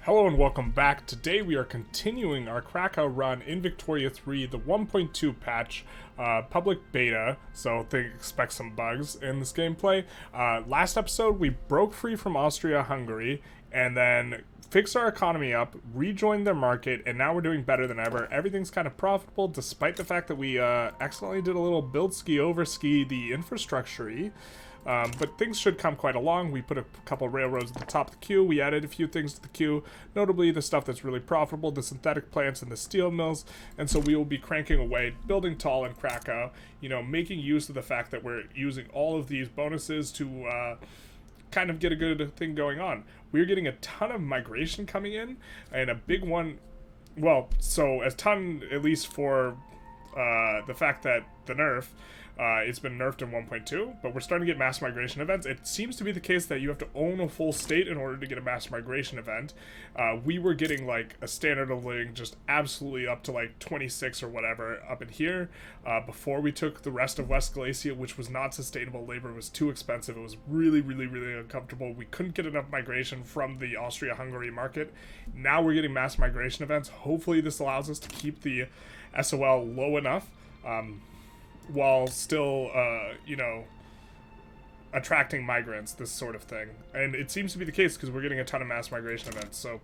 Hello and welcome back. Today we are continuing our Krakow run in Victoria 3, the 1.2 patch, public beta, so expect some bugs in this gameplay. Last episode we broke free from Austria-Hungary and then fixed our economy up, rejoined their market, and now we're doing better than ever. Everything's kind of profitable despite the fact that we accidentally did a little build ski over ski the infrastructure-y. But things should come quite along. We put a couple railroads at the top of the queue. We added a few things to the queue, notably the stuff that's really profitable, the synthetic plants and the steel mills. And so we will be cranking away, building tall in Krakow, making use of the fact that we're using all of these bonuses to kind of get a good thing going on. We're getting a ton of migration coming in, and a big one, well, so a ton at least for the fact that the nerf, it's been nerfed in 1.2, but we're starting to get mass migration events. It seems to be the case that you have to own a full state in order to get a mass migration event. We were getting like a standard of living just absolutely up to like 26 or whatever up in here before we took the rest of West Galicia, which was not sustainable. Labor was too expensive. It was really, really, really uncomfortable. We couldn't get enough migration from the Austria-Hungary market. Now we're getting mass migration events. Hopefully this allows us to keep the SOL low enough while still, attracting migrants, this sort of thing. And it seems to be the case because we're getting a ton of mass migration events, so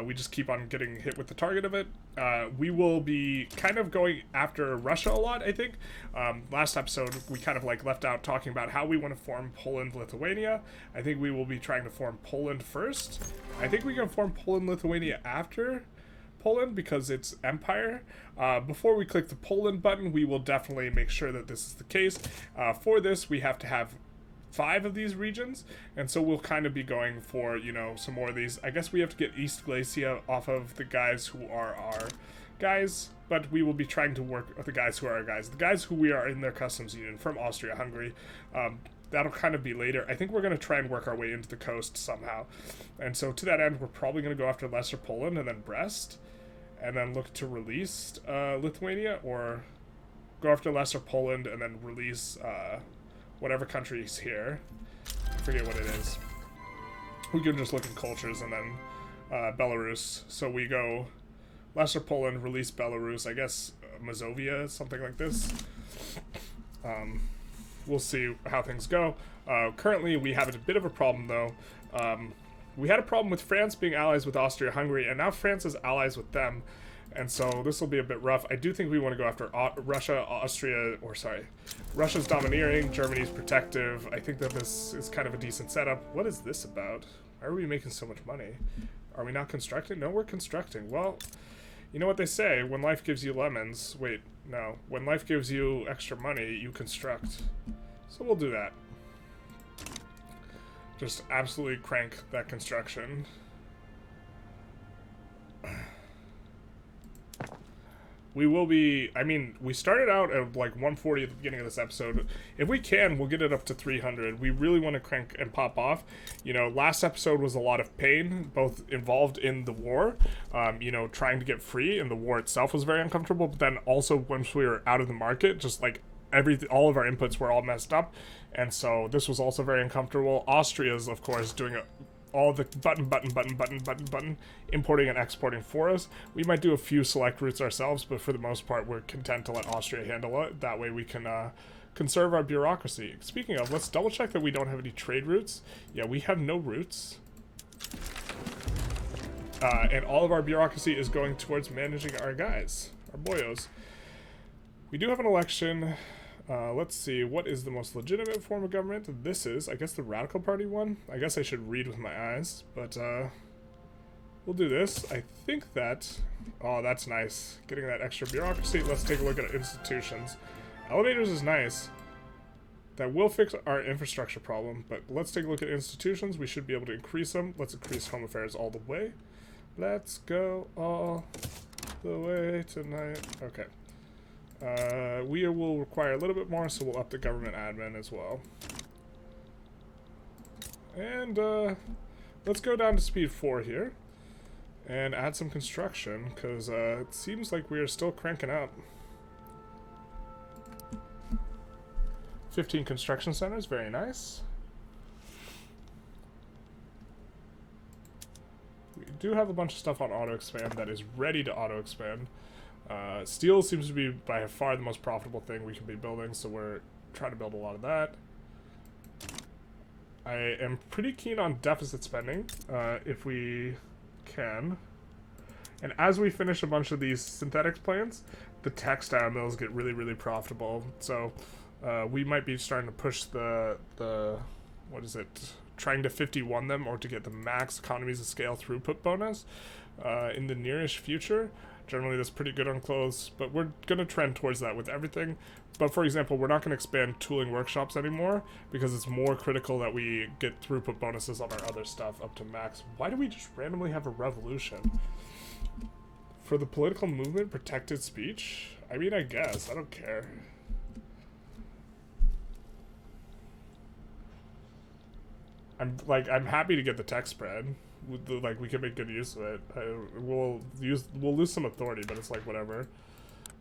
we just keep on getting hit with the target of it. We will be kind of going after Russia a lot, I think. Last episode, we kind of left out talking about how we want to form Poland, Lithuania. I think we will be trying to form Poland first. I think we can form Poland, Lithuania after Poland because it's empire. Before we click the Poland button, we will definitely make sure that this is the case. For this, we have to have 5 of these regions, and so we'll kind of be going for, some more of these. I guess we have to get East Galicia off of the guys who are our guys, but we will be trying to work with the guys who are our guys. The guys who we are in their customs union from Austria-Hungary. That'll kind of be later. I think we're going to try and work our way into the coast somehow. And so to that end, we're probably going to go after Lesser Poland and then Brest, and then look to release Lithuania, or go after Lesser Poland and then release whatever country is here. I forget what it is. We can just look at cultures and then Belarus. So we go Lesser Poland, release Belarus, I guess Mazovia, something like this. We'll see how things go. Currently, we have a bit of a problem, though. We had a problem with France being allies with Austria-Hungary, and now France is allies with them, and so this will be a bit rough. I do think we want to go after Russia's domineering, Germany's protective. I think that this is kind of a decent setup. What is this about? Why are we making so much money? Are we not constructing? No, we're constructing. Well, you know what they say, when life gives you lemons, wait, no, when life gives you extra money, you construct. So we'll do that. Just absolutely crank that construction. We will be, we started out at like 140 at the beginning of this episode. If we can, we'll get it up to 300. We really want to crank and pop off. Last episode was a lot of pain, both involved in the war, trying to get free, and the war itself was very uncomfortable, but then also once we were out of the market, just like all of our inputs were all messed up, and so this was also very uncomfortable. Austria's, of course, doing all the button, importing and exporting for us. We might do a few select routes ourselves, but for the most part, we're content to let Austria handle it. That way we can conserve our bureaucracy. Speaking of, let's double check that we don't have any trade routes. Yeah, we have no routes. And all of our bureaucracy is going towards managing our guys, our boyos. We do have an election. Let's see, what is the most legitimate form of government? This is, I guess, the Radical Party one. I guess I should read with my eyes, but we'll do this. I think that, oh, that's nice. Getting that extra bureaucracy. Let's take a look at institutions. Elevators is nice. That will fix our infrastructure problem, but let's take a look at institutions. We should be able to increase them. Let's increase home affairs all the way. Let's go all the way tonight. Okay. We will require a little bit more, so we'll up the government admin as well. And let's go down to speed 4 here and add some construction, because it seems like we are still cranking up. 15 construction centers, very nice. We do have a bunch of stuff on auto-expand that is ready to auto-expand. Steel seems to be by far the most profitable thing we can be building, so we're trying to build a lot of that. I am pretty keen on deficit spending, if we can. And as we finish a bunch of these synthetics plants, the textile mills get really, really profitable. So we might be starting to push the what is it? Trying to 51 them or to get the max economies of scale throughput bonus in the nearish future. Generally, that's pretty good on clothes, but we're going to trend towards that with everything. But for example, we're not going to expand tooling workshops anymore because it's more critical that we get throughput bonuses on our other stuff up to max. Why do we just randomly have a revolution? For the political movement, protected speech? I mean, I guess. I don't care. I'm happy to get the tech spread. Like, we can make good use of it. We'll lose some authority, but it's like whatever.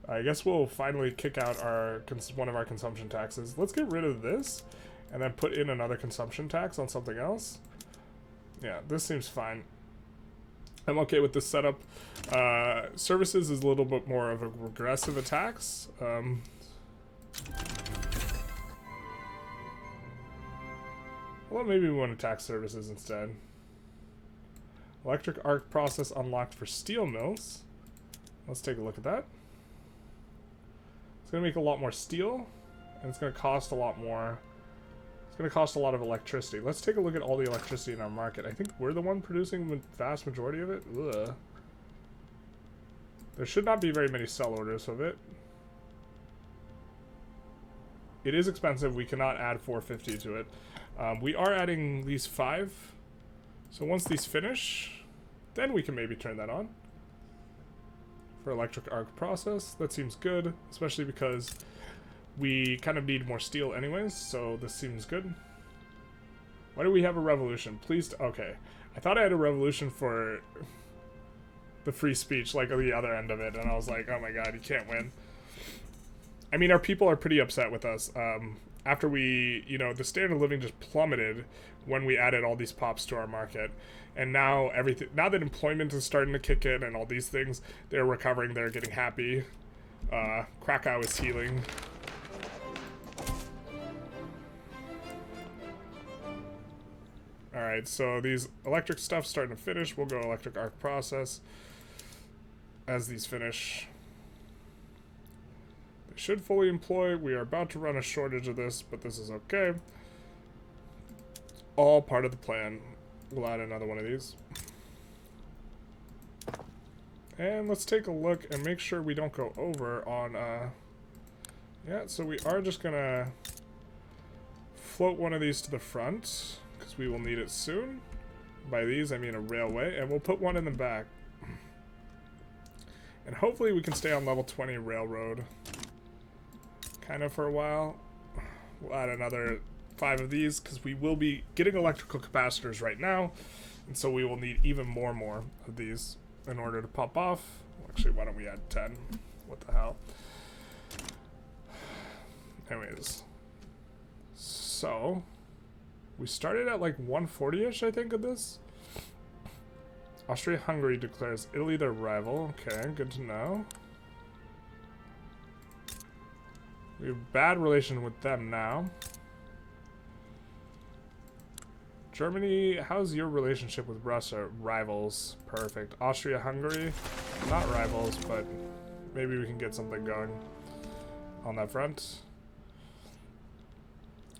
I guess we'll finally kick out one of our consumption taxes. Let's get rid of this, and then put in another consumption tax on something else. Yeah, this seems fine. I'm okay with this setup. Services is a little bit more of a regressive attacks. Well, maybe we want to tax services instead. Electric arc process unlocked for steel mills. Let's take a look at that. It's going to make a lot more steel, and it's going to cost a lot more. It's going to cost a lot of electricity. Let's take a look at all the electricity in our market. I think we're the one producing the vast majority of it. Ugh. There should not be very many sell orders of it. It is expensive. We cannot add 450 to it. We are adding these 5. So once these finish, then we can maybe turn that on. For electric arc process, that seems good, especially because we kind of need more steel anyways, so this seems good. Why do we have a revolution? Please, okay. I thought I had a revolution for the free speech, like the other end of it, and I was like, oh my god, you can't win. I mean, our people are pretty upset with us. After we, the standard of living just plummeted when we added all these pops to our market. And now now that employment is starting to kick in and all these things, they're recovering, they're getting happy. Krakow is healing. Alright, so these electric stuff's starting to finish. We'll go electric arc process as these finish. They should fully employ. We are about to run a shortage of this, but this is okay. All part of the plan. We'll add another one of these. And let's take a look and make sure we don't go over on, yeah, so we are just gonna float one of these to the front, because we will need it soon. By these, I mean a railway, and we'll put one in the back. And hopefully we can stay on level 20 railroad kind of for a while. We'll add another 5 of these, because we will be getting electrical capacitors right now, and so we will need even more of these in order to pop off. Actually, why don't we add 10? What the hell? Anyways, so we started at like 140-ish, I think, of this. Austria-Hungary declares Italy their rival. Okay, good to know. We have a bad relation with them now. Germany, how's your relationship with Russia? Rivals. Perfect. Austria-Hungary, not rivals, but maybe we can get something going on that front.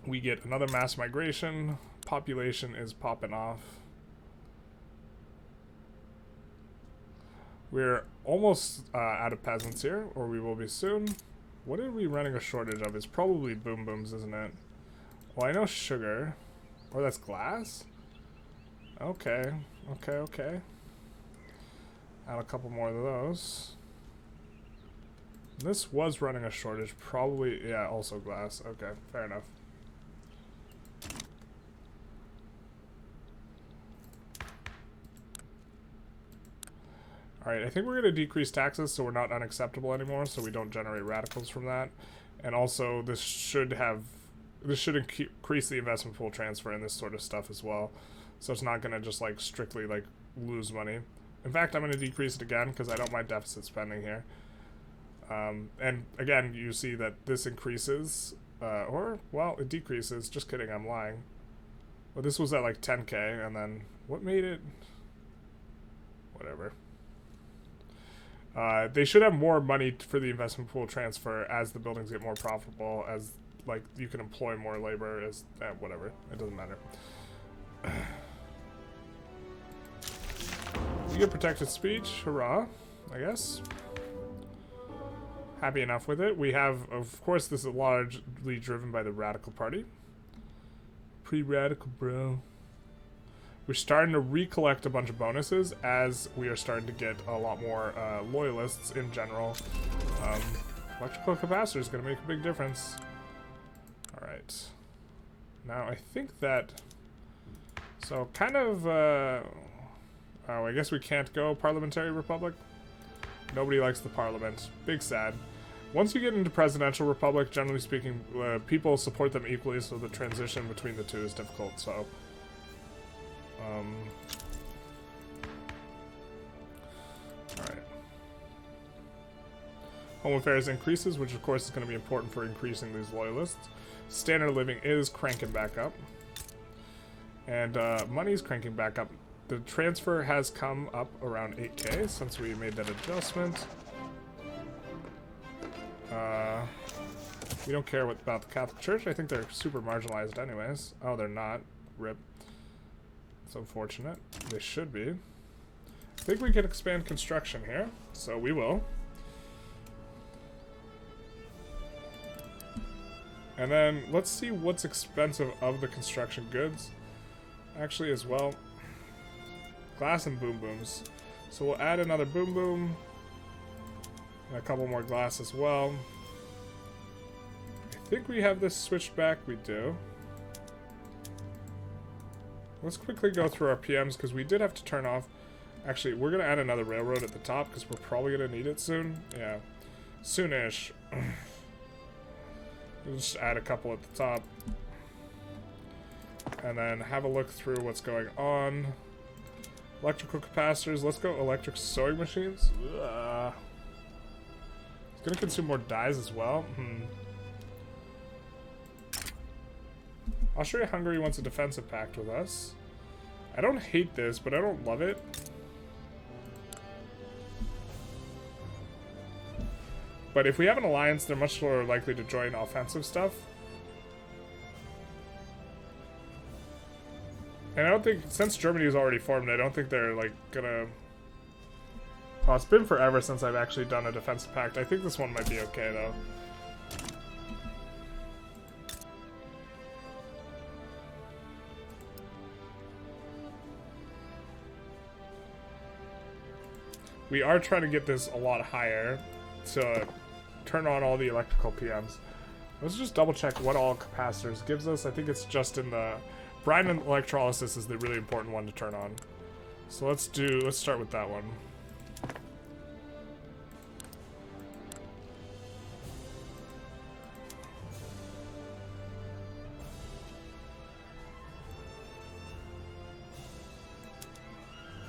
We get another mass migration. Population is popping off. We're almost out of peasants here, or we will be soon. What are we running a shortage of? It's probably boom booms, isn't it? Well, I know sugar. Or that's glass? Okay. Okay. Add a couple more of those. This was running a shortage. Probably, yeah, also glass. Okay, fair enough. Alright, I think we're going to decrease taxes so we're not unacceptable anymore, so we don't generate radicals from that. And also, this should increase the investment pool transfer and this sort of stuff as well. So it's not going to just, like, strictly, like, lose money. In fact, I'm going to decrease it again because I don't mind deficit spending here. And again, you see that this increases, or, well, it decreases. Just kidding, I'm lying. Well, this was at like 10k, and then what made it? Whatever. They should have more money for the investment pool transfer as the buildings get more profitable, as like you can employ more labor, as whatever. It doesn't matter. You get protected speech, hurrah, I guess. Happy enough with it. We have, of course, this is largely driven by the Radical Party. Pre-radical, bro. We're starting to recollect a bunch of bonuses as we are starting to get a lot more loyalists in general. Electrical capacitor is going to make a big difference. Alright. Now, I think that... So, kind of... oh, I guess we can't go Parliamentary Republic. Nobody likes the Parliament. Big sad. Once you get into Presidential Republic, generally speaking, people support them equally, so the transition between the two is difficult, so... Alright. Home affairs increases, which of course is going to be important for increasing these loyalists. Standard of living is cranking back up. And money's cranking back up. The transfer has come up around 8k since we made that adjustment. We don't care about the Catholic Church. I think they're super marginalized anyways. Oh, they're not. RIP. It's unfortunate. They should be. I think we can expand construction here, so we will. And then let's see what's expensive of the construction goods. Actually, as well. Glass and boom booms. So we'll add another boom boom. And a couple more glass as well. I think we have this switched back. We do. Let's quickly go through our PMs because we did have to turn off. Actually, we're going to add another railroad at the top because we're probably going to need it soon. Yeah. Soonish. We'll just add a couple at the top. And then have a look through what's going on. Electrical capacitors. Let's go electric sewing machines. It's going to consume more dyes as well. Austria-Hungary wants a defensive pact with us. I don't hate this, but I don't love it. But if we have an alliance, they're much more likely to join offensive stuff. And I don't think, since Germany is already formed, I don't think they're, like, gonna... Oh, it's been forever since I've actually done a defensive pact. I think this one might be okay, though. We are trying to get this a lot higher to turn on all the electrical PMs. Let's just double check what all capacitors gives us. I think it's just in the... Brine and electrolysis is the really important one to turn on. So let's start with that one.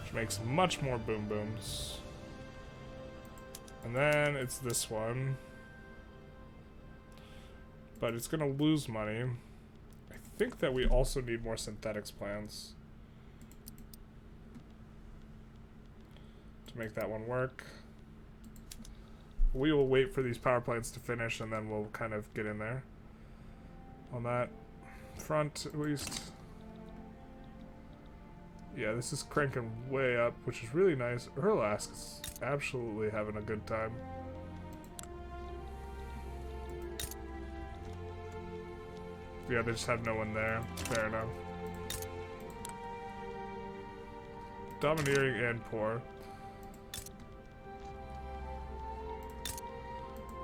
Which makes much more boom booms. And then it's this one. But it's gonna lose money. I think that we also need more synthetics plants to make that one work. We will wait for these power plants to finish and then we'll kind of get in there on that front at least. Yeah, this is cranking way up, which is really nice. Erlask is absolutely having a good time. Yeah, they just have no one there. Fair enough. Domineering and poor.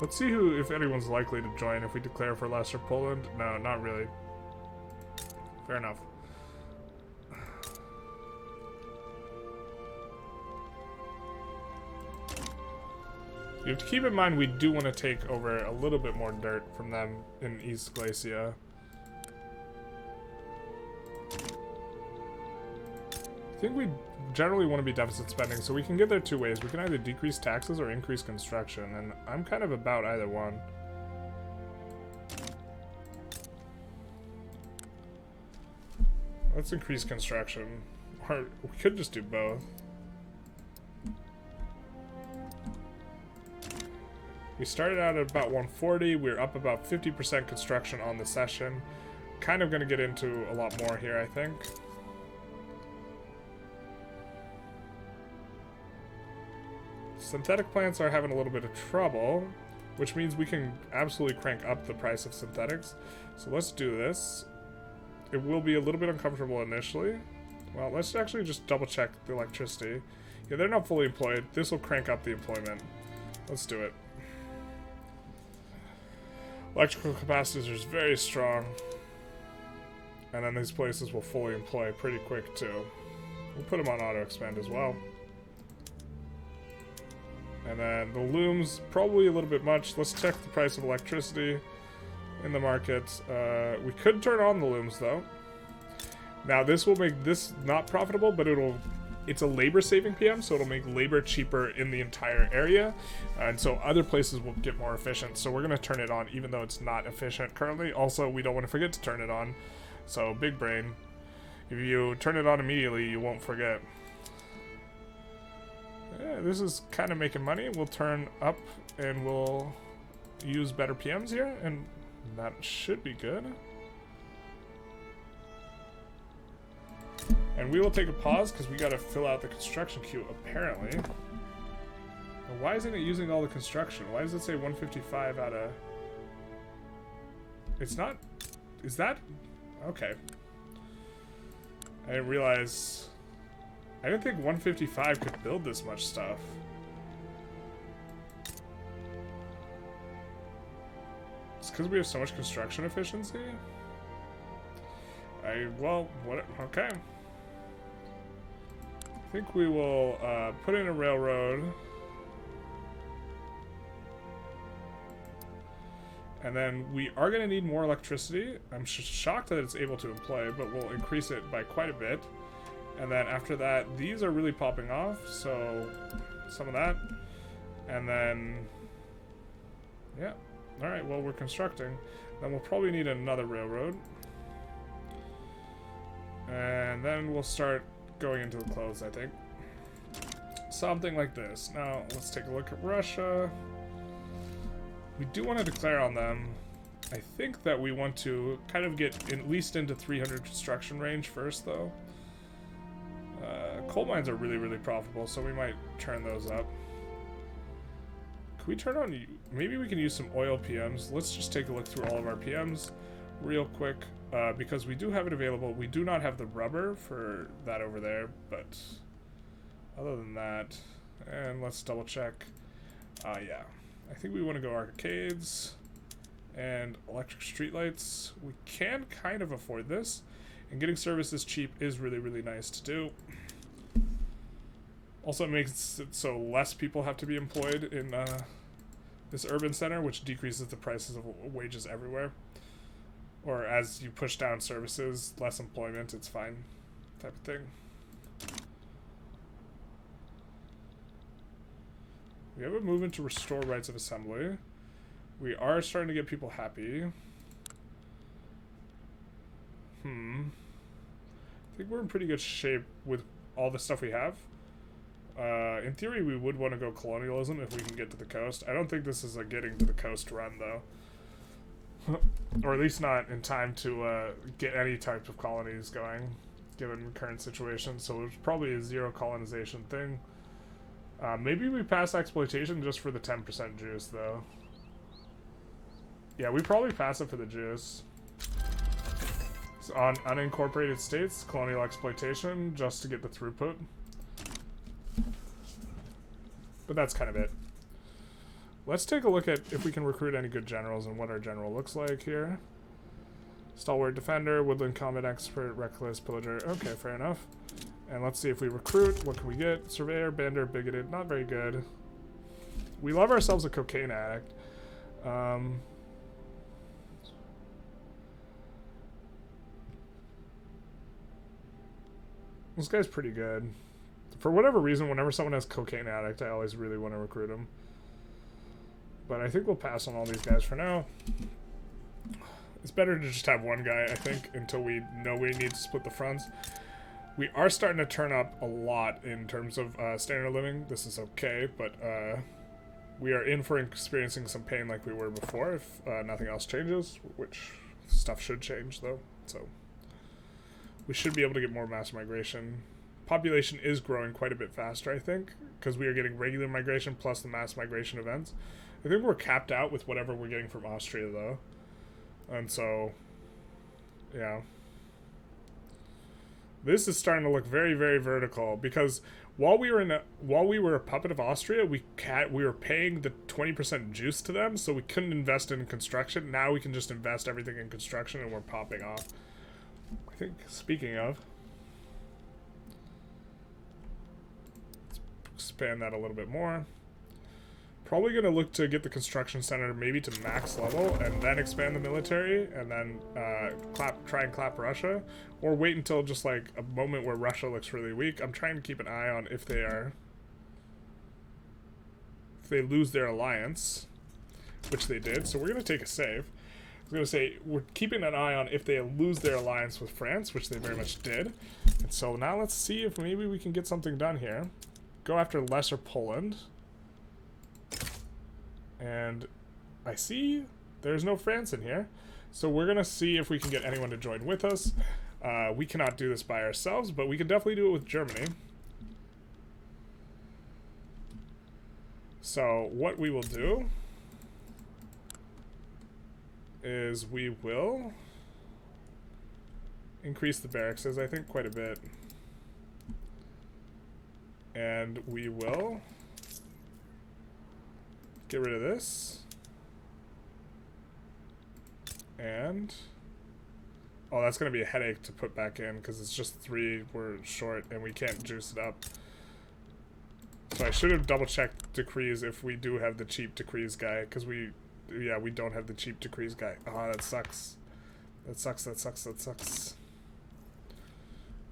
Let's see if anyone's likely to join if we declare for Lesser Poland. No, not really. Fair enough. You have to keep in mind we do want to take over a little bit more dirt from them in East Glacia. think we generally want to be deficit spending, so we can get there two ways. We can either decrease taxes or increase construction, and I'm kind of about either one. Let's increase construction. Or we could just do both. We started out at about 140. We're up about 50% construction on the session. Kind of going to get into a lot more here, I think. Synthetic plants are having a little bit of trouble, which means we can absolutely crank up the price of synthetics. So let's do this. It will be a little bit uncomfortable initially. Well, let's actually just double check the electricity. Yeah, they're not fully employed. This will crank up the employment. Let's do it. Electrical capacitors is very strong. And then these places will fully employ pretty quick too. We'll put them on auto expand as well. And then the looms, probably a little bit much. Let's check the price of electricity in the market. We could turn on the looms though. Now this will make this not profitable, but it's a labor saving PM, so it'll make labor cheaper in the entire area. And so other places will get more efficient. So we're gonna turn it on even though it's not efficient currently. Also, we don't want to forget to turn it on. So big brain. If you turn it on immediately, you won't forget. Yeah, this is kind of making money. We'll turn up and we'll use better PMs here, and that should be good. And we will take a pause because we got to fill out the construction queue apparently. But why isn't it using all the construction? Why does it say 155 out of... It's not... Is that... Okay. I didn't realize... I didn't think 155 could build this much stuff. It's because we have so much construction efficiency? Well, what, okay. I think we will put in a railroad. And then we are going to need more electricity. I'm shocked that it's able to employ, but we'll increase it by quite a bit. And then after that, these are really popping off, so some of that. And then, yeah. Alright, well, we're constructing. Then we'll probably need another railroad. And then we'll start going into the clothes, I think. Something like this. Now, let's take a look at Russia. We do want to declare on them. I think that we want to kind of get at least into 300 construction range first, though. Coal mines are really, really profitable, so we might turn those up. Can we turn on... Maybe we can use some oil PMs. Let's just take a look through all of our PMs real quick, because we do have it available. We do not have the rubber for that over there, but other than that... And let's double check. Yeah. I think we want to go arcades and electric streetlights. We can kind of afford this, and getting services cheap is really, really nice to do. Also, it makes it so less people have to be employed in this urban center, which decreases the prices of wages everywhere. Or as you push down services, less employment, it's fine, type of thing. We have a movement to restore rights of assembly. We are starting to get people happy. I think we're in pretty good shape with all the stuff we have. In theory, we would want to go colonialism if we can get to the coast. I don't think this is a getting to the coast run, though. Or at least not in time to get any type of colonies going, given current situation. So it's probably a zero colonization thing. Maybe we pass exploitation just for the 10% juice, though. Yeah, we probably pass it for the juice. So on unincorporated states, colonial exploitation, just to get the throughput. But that's kind of it. Let's take a look at if we can recruit any good generals and what our general looks like here. Stalwart defender, woodland combat expert, reckless pillager. Okay, fair enough. And let's see if we recruit. What can we get? Surveyor, bander, bigoted. Not very good. We love ourselves a cocaine addict. This guy's pretty good. For whatever reason, whenever someone has cocaine addict, I always really want to recruit him. But I think we'll pass on all these guys for now. It's better to just have one guy, I think, until we know we need to split the fronts. We are starting to turn up a lot in terms of standard of living. This is okay, but we are in for experiencing some pain like we were before if nothing else changes, which stuff should change, though. So we should be able to get more mass migration. Population is growing quite a bit faster, I think, because we are getting regular migration plus the mass migration events. I think we're capped out with whatever we're getting from Austria, though. And so, yeah. This is starting to look very, very vertical, because while we were a puppet of Austria, we were paying the 20% juice to them, so we couldn't invest in construction. Now we can just invest everything in construction, and we're popping off. I think, speaking of, let's expand that a little bit more. Probably going to look to get the construction center maybe to max level and then expand the military and then try and clap Russia, or wait until just like a moment where Russia looks really weak. I'm trying to keep an eye on if they lose their alliance, which they did, so we're going to take a save. I was going to say we're keeping an eye on if they lose their alliance with France, which they very much did. And so now let's see if maybe we can get something done here. Go after Lesser Poland. And I see there's no France in here. So we're going to see if we can get anyone to join with us. We cannot do this by ourselves, but we can definitely do it with Germany. So what we will do is we will increase the barracks, I think, quite a bit. And we will get rid of this. And oh, that's going to be a headache to put back in because it's just 3 we're short and we can't juice it up. So I should have double checked decrees if we do have the cheap decrees guy, because we don't have the cheap decrees guy. Ah, that sucks. That sucks.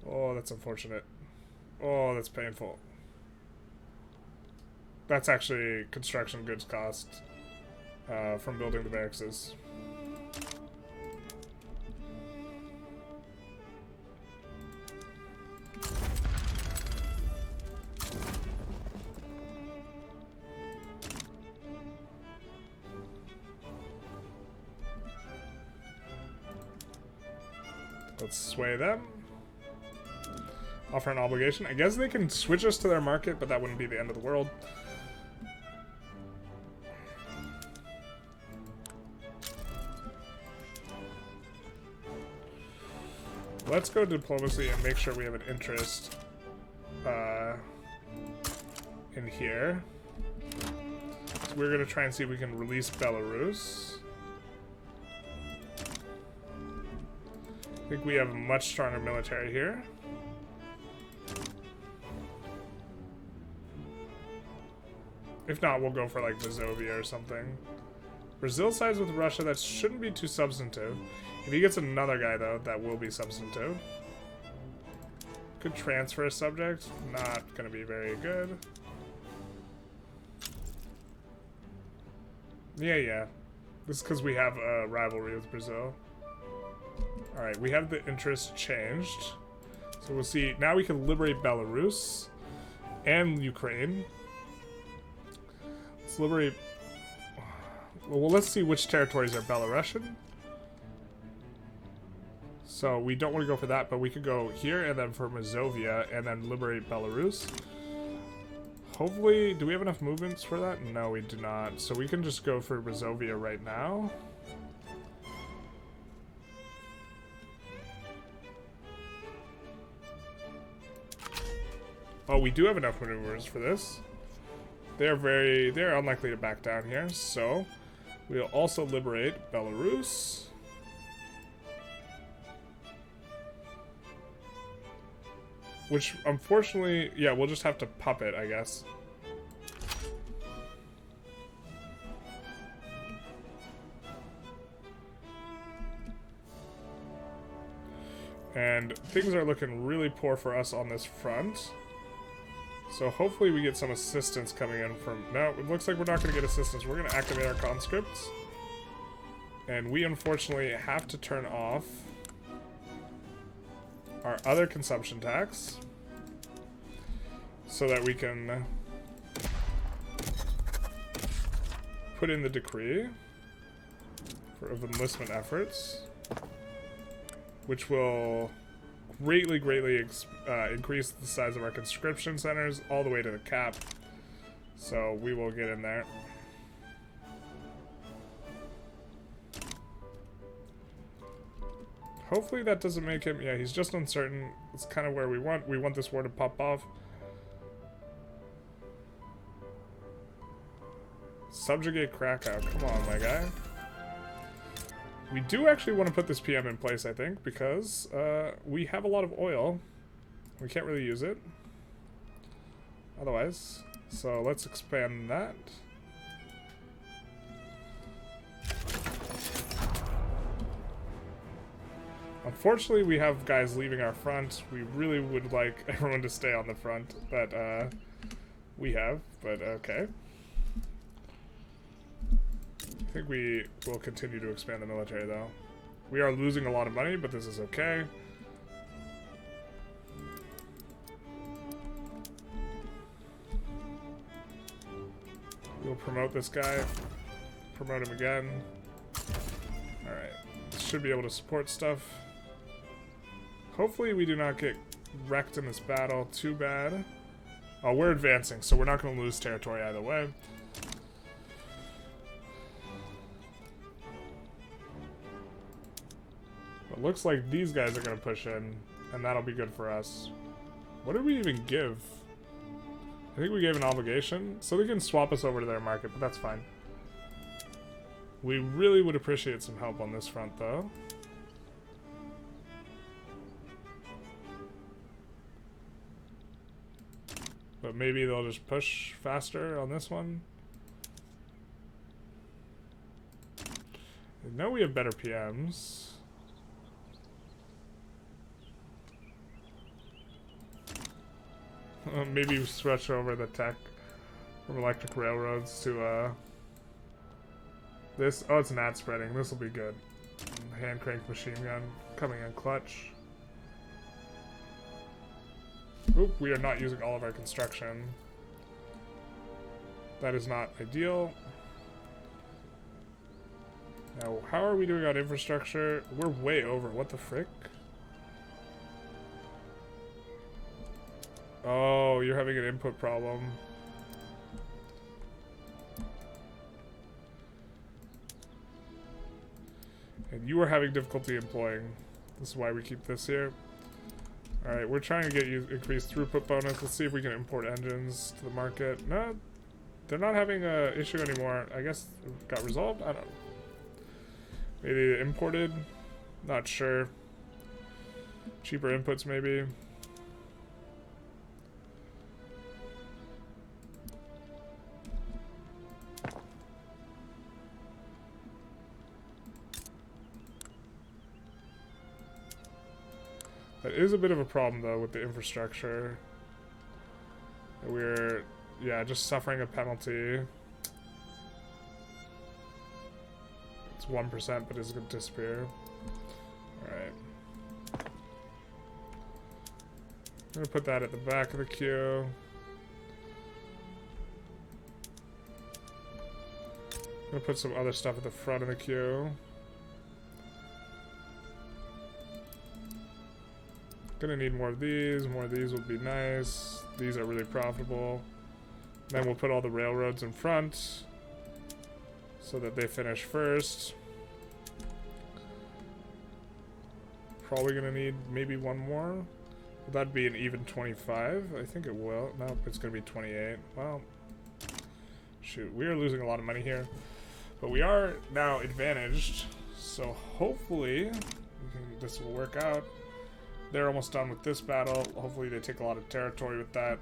Oh, that's unfortunate. Oh, that's painful. That's actually construction goods cost from building the barracks. Let's sway them. Offer an obligation. I guess they can switch us to their market, but that wouldn't be the end of the world. Let's go diplomacy and make sure we have an interest in here. So we're going to try and see if we can release Belarus. I think we have a much stronger military here. If not, we'll go for like Mazovia or something. Brazil sides with Russia, that shouldn't be too substantive. If he gets another guy, though, that will be substantive. Could transfer a subject. Not going to be very good. Yeah. This is because we have a rivalry with Brazil. Alright, we have the interest changed. So we'll see. Now we can liberate Belarus and Ukraine. Let's liberate... Well, let's see which territories are Belarusian. So we don't want to go for that, but we could go here and then for Mazovia and then liberate Belarus. Hopefully, do we have enough movements for that? No, we do not. So we can just go for Mazovia right now. Oh, we do have enough maneuvers for this. They're unlikely to back down here, so we'll also liberate Belarus. Which, unfortunately, yeah, we'll just have to puppet, I guess. And things are looking really poor for us on this front. So hopefully we get some assistance coming in from... No, it looks like we're not going to get assistance. We're going to activate our conscripts. And we unfortunately have to turn off our other consumption tax so that we can put in the decree of enlistment efforts, which will greatly increase the size of our conscription centers all the way to the cap. So we will get in there. Hopefully that doesn't make him... Yeah, he's just uncertain. It's kind of where we want this war to pop off. Subjugate Krakow. Come on, my guy. We do actually want to put this PM in place, I think, because we have a lot of oil. We can't really use it otherwise. So let's expand that. Unfortunately, we have guys leaving our front. We really would like everyone to stay on the front that we have, but okay. I think we will continue to expand the military, though. We are losing a lot of money, but this is okay. We'll promote this guy. Promote him again. Alright. Should be able to support stuff. Hopefully we do not get wrecked in this battle too bad. Oh, we're advancing, so we're not going to lose territory either way. It looks like these guys are going to push in, and that'll be good for us. What did we even give? I think we gave an obligation, so they can swap us over to their market, but that's fine. We really would appreciate some help on this front, though. But maybe they'll just push faster on this one. I know we have better PMs. Maybe we switch over the tech from electric railroads to this. Oh, it's gnat spreading. This will be good. Hand crank machine gun coming in clutch. Oop, we are not using all of our construction. That is not ideal. Now, how are we doing on infrastructure? We're way over. What the frick? Oh, you're having an input problem. And you are having difficulty employing. This is why we keep this here. Alright, we're trying to get you increased throughput bonus. Let's see if we can import engines to the market. No, they're not having an issue anymore. I guess it got resolved? I don't know. Maybe they imported? Not sure. Cheaper inputs, maybe. That is a bit of a problem, though, with the infrastructure. We're, yeah, just suffering a penalty. It's 1%, but it's going to disappear. Alright. I'm going to put that at the back of the queue. I'm going to put some other stuff at the front of the queue. Gonna need more of these. More of these would be nice. These are really profitable. Then we'll put all the railroads in front so that they finish first. Probably gonna need maybe one more. Will that be an even 25? I think it will. Nope, it's gonna be 28. Well, shoot, we are losing a lot of money here, but we are now advantaged. So hopefully this will work out. They're almost done with this battle. Hopefully they take a lot of territory with that.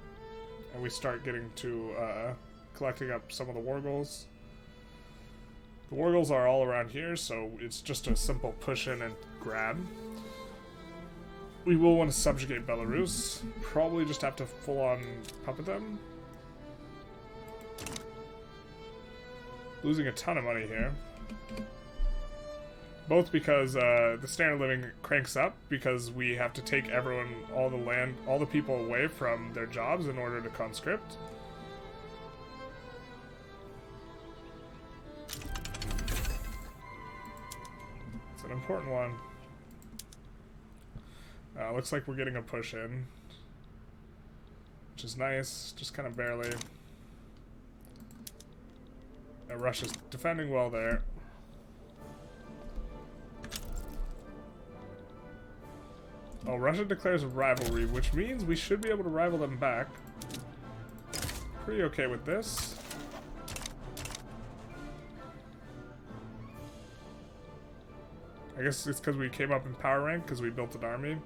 And we start getting to collecting up some of the war goals. The war goals are all around here, so it's just a simple push in and grab. We will want to subjugate Belarus. Probably just have to full-on puppet them. Losing a ton of money here. Both because the standard of living cranks up because we have to take everyone, all the land, all the people away from their jobs in order to conscript. It's an important one. Looks like we're getting a push in, which is nice, just kind of barely. Russia's defending well there. Oh, Russia declares a rivalry, which means we should be able to rival them back. Pretty okay with this. I guess it's because we came up in power rank, because we built an army.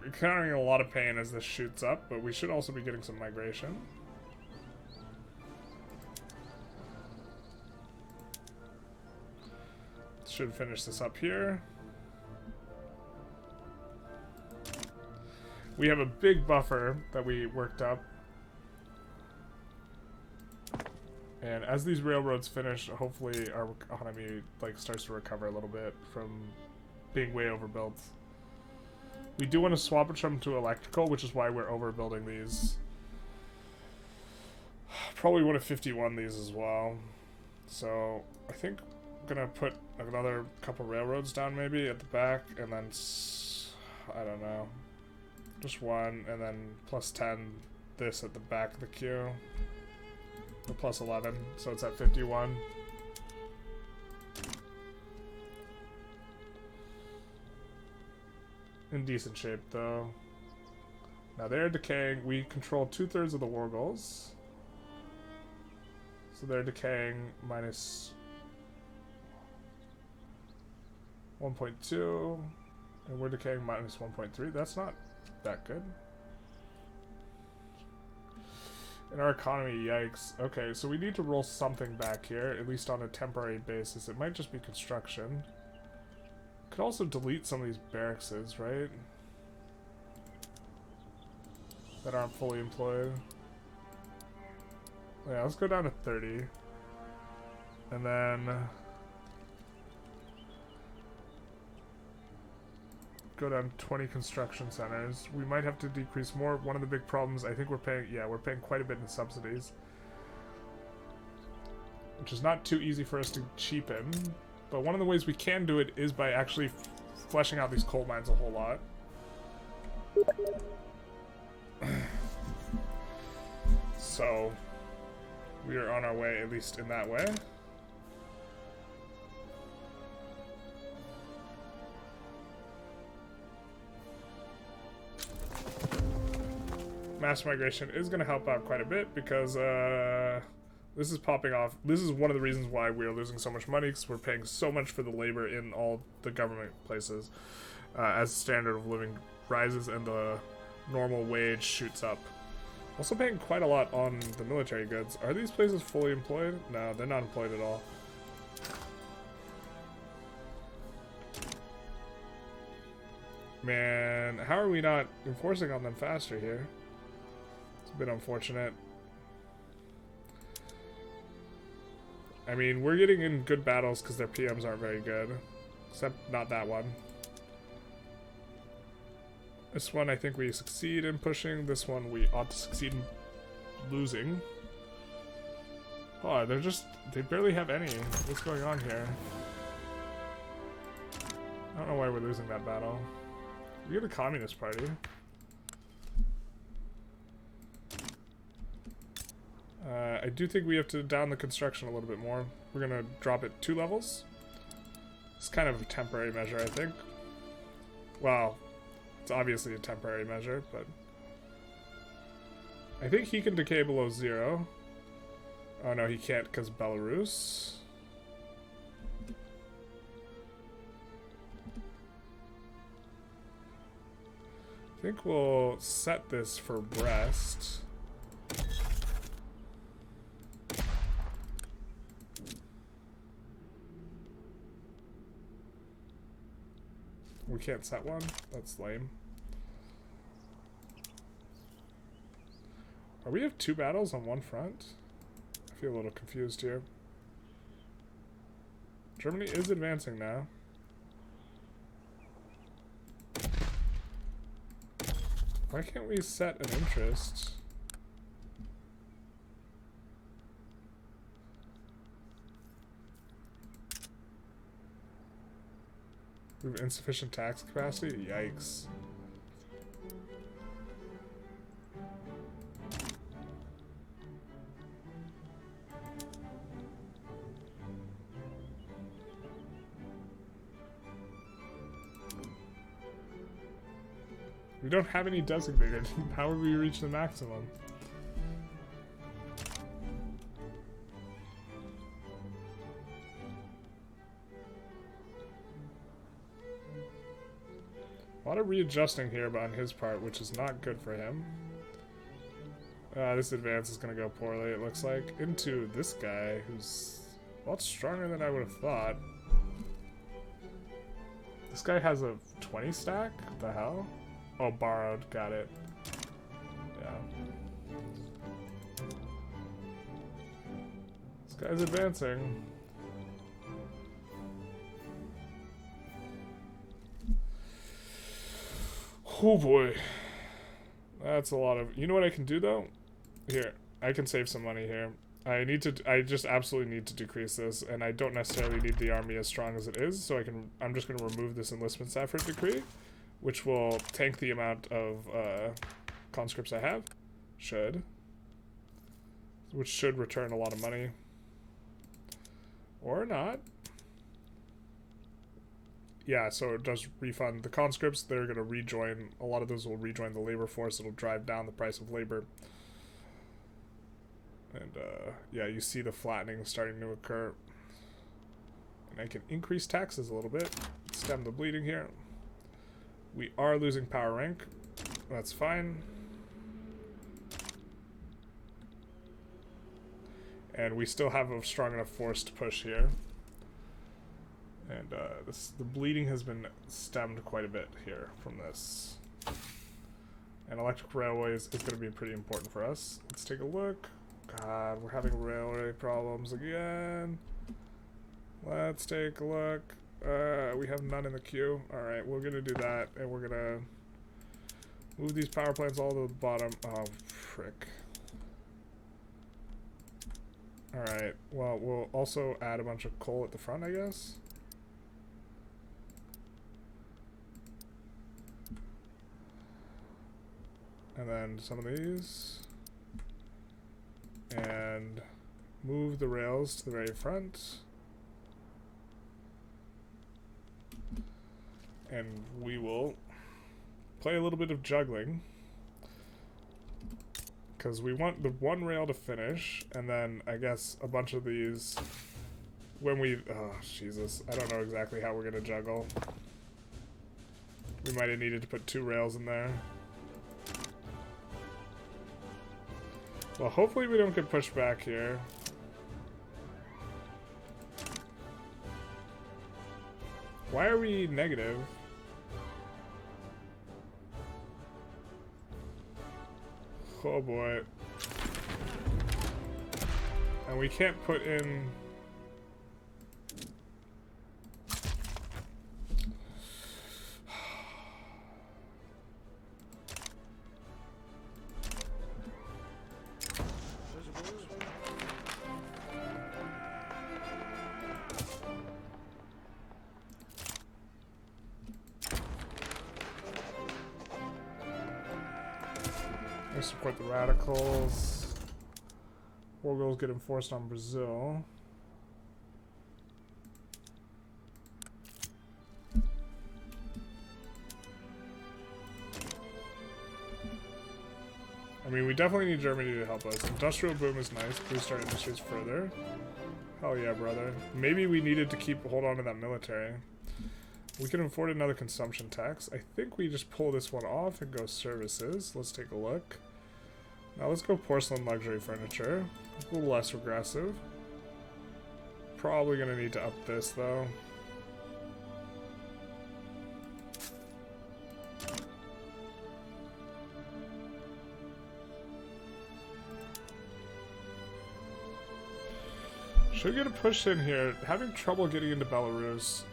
Encountering a lot of pain as this shoots up, but we should also be getting some migration. Should finish this up here. We have a big buffer that we worked up. And as these railroads finish, hopefully our economy starts to recover a little bit from being way overbuilt. We do want to swap it from to electrical, which is why we're overbuilding these. Probably want to 51 these as well. So I think I'm gonna put another couple railroads down maybe at the back, and then I don't know, just one, and then plus 10 this at the back of the queue, or plus 11, so it's at 51. In decent shape though. Now they're decaying. We control 2/3 of the war goals, so they're decaying minus 1.2, and we're decaying minus 1.3. That's not that good. In our economy, yikes. Okay, so we need to roll something back here, at least on a temporary basis. It might just be construction. Could also delete some of these barracks, right? That aren't fully employed. Yeah, let's go down to 30. And then go down 20 construction centers. We might have to decrease more. One of the big problems, I think we're paying quite a bit in subsidies, which is not too easy for us to cheapen. But one of the ways we can do it is by actually fleshing out these coal mines a whole lot. So we are on our way, at least in that way. Mass migration is going to help out quite a bit because this is popping off. This is one of the reasons why we're losing so much money, because we're paying so much for the labor in all the government places as the standard of living rises and the normal wage shoots up. Also paying quite a lot on the military goods. Are these places fully employed? No, they're not employed at all. Man, how are we not enforcing on them faster here? It's a bit unfortunate. I mean, we're getting in good battles because their PMs aren't very good. Except not that one. This one I think we succeed in pushing. This one we ought to succeed in losing. Oh, they barely have any. What's going on here? I don't know why we're losing that battle. We're the Communist Party. I do think we have to down the construction a little bit more. We're gonna drop it 2 levels. It's kind of a temporary measure, I think. Well, it's obviously a temporary measure, but I think he can decay below 0. Oh no, he can't because Belarus. I think we'll set this for Brest. We can't set one? That's lame. Are we have 2 battles on one front? I feel a little confused here. Germany is advancing now. Why can't we set an interest? We have insufficient tax capacity? Yikes. We don't have any designated. How would we reach the maximum? A lot of readjusting here on his part, which is not good for him. This advance is going to go poorly, it looks like. Into this guy, who's a lot stronger than I would have thought. This guy has a 20 stack? What the hell? Oh, borrowed. Got it. Yeah. This guy's advancing. Oh boy. That's a lot of... You know what I can do though? Here. I can save some money here. I just absolutely need to decrease this, and I don't necessarily need the army as strong as it is, so I'm just going to remove this enlistment effort decree, which will tank the amount of conscripts I have. Which should return a lot of money. Or not. Yeah, so it does refund the conscripts. They're going to rejoin. A lot of those will rejoin the labor force. It'll drive down the price of labor. And, yeah, you see the flattening starting to occur. And I can increase taxes a little bit. Stem the bleeding here. We are losing power rank. That's fine. And we still have a strong enough force to push here. And the bleeding has been stemmed quite a bit here from this. And electric railways is going to be pretty important for us. Let's take a look. God, we're having railway problems again. Let's take a look. We have none in the queue. Alright, we're going to do that. And we're going to move these power plants all to the bottom. Oh, frick. Alright, well, we'll also add a bunch of coal at the front, I guess. And then some of these. And move the rails to the very front. And we will play a little bit of juggling. Because we want the one rail to finish, and then I guess a bunch of these when we... Oh, Jesus. I don't know exactly how we're going to juggle. We might have needed to put 2 rails in there. Well, hopefully we don't get pushed back here. Why are we negative? Oh boy. And we can't put in... Support the radicals. War goals get enforced on Brazil. I mean, we definitely need Germany to help us. Industrial boom is nice. Boost our industries further. Hell yeah, brother. Maybe we needed to hold on to that military. We can afford another consumption tax. I think we just pull this one off and go services. Let's take a look. Now let's go porcelain luxury furniture. A little less regressive. Probably gonna need to up this though. Should get a push in here. Having trouble getting into Belarus.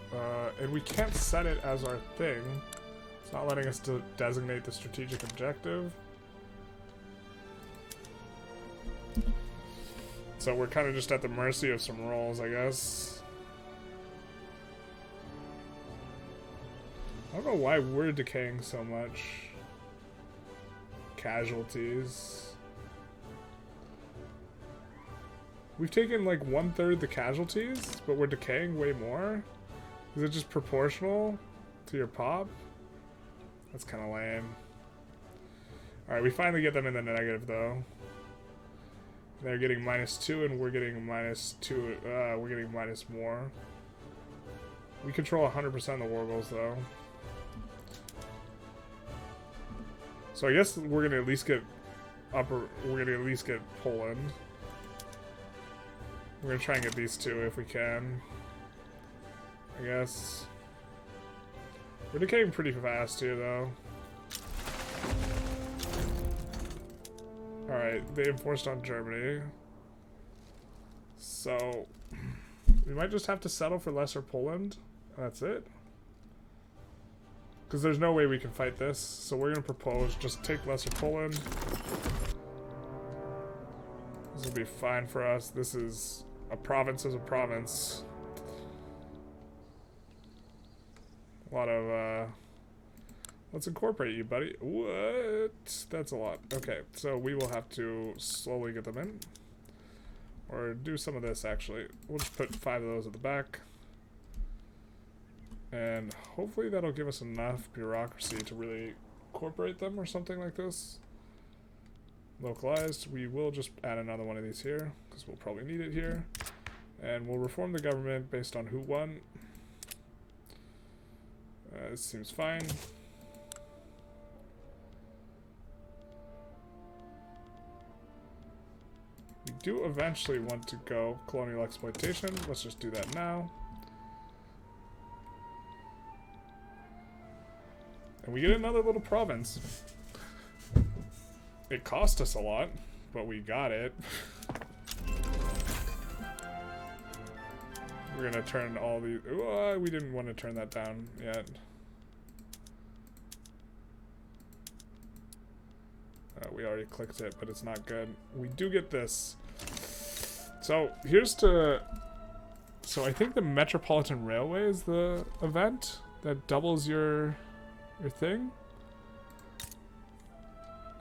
And we can't set it as our thing. It's not letting us designate the strategic objective. So we're kind of just at the mercy of some rolls, I guess. I don't know why we're decaying so much. Casualties. We've taken like 1/3 the casualties, but we're decaying way more. Is it just proportional to your pop? That's kind of lame. Alright, we finally get them in the negative though. They're getting -2 and we're getting -2. We're getting minus more. We control 100% of the war goals though. So I guess we're gonna at least get Poland. We're gonna try and get these two if we can. I guess. We're decaying pretty fast here though. Alright, they enforced on Germany. So we might just have to settle for Lesser Poland. That's it. Because there's no way we can fight this. So we're going to propose just take Lesser Poland. This will be fine for us. This is a province as a province. A lot of, let's incorporate you, buddy. What? That's a lot. Okay, so we will have to slowly get them in. Or do some of this, actually. We'll just put 5 of those at the back. And hopefully that'll give us enough bureaucracy to really incorporate them or something like this. Localized. We will just add another one of these here, because we'll probably need it here. And we'll reform the government based on who won. This seems fine. We do eventually want to go colonial exploitation. Let's just do that now. And we get another little province. It cost us a lot, but we got it. We're gonna turn all these... we didn't want to turn that down yet. We already clicked it, but it's not good. We do get this. So, here's to... So, I think the Metropolitan Railway is the event that doubles your thing.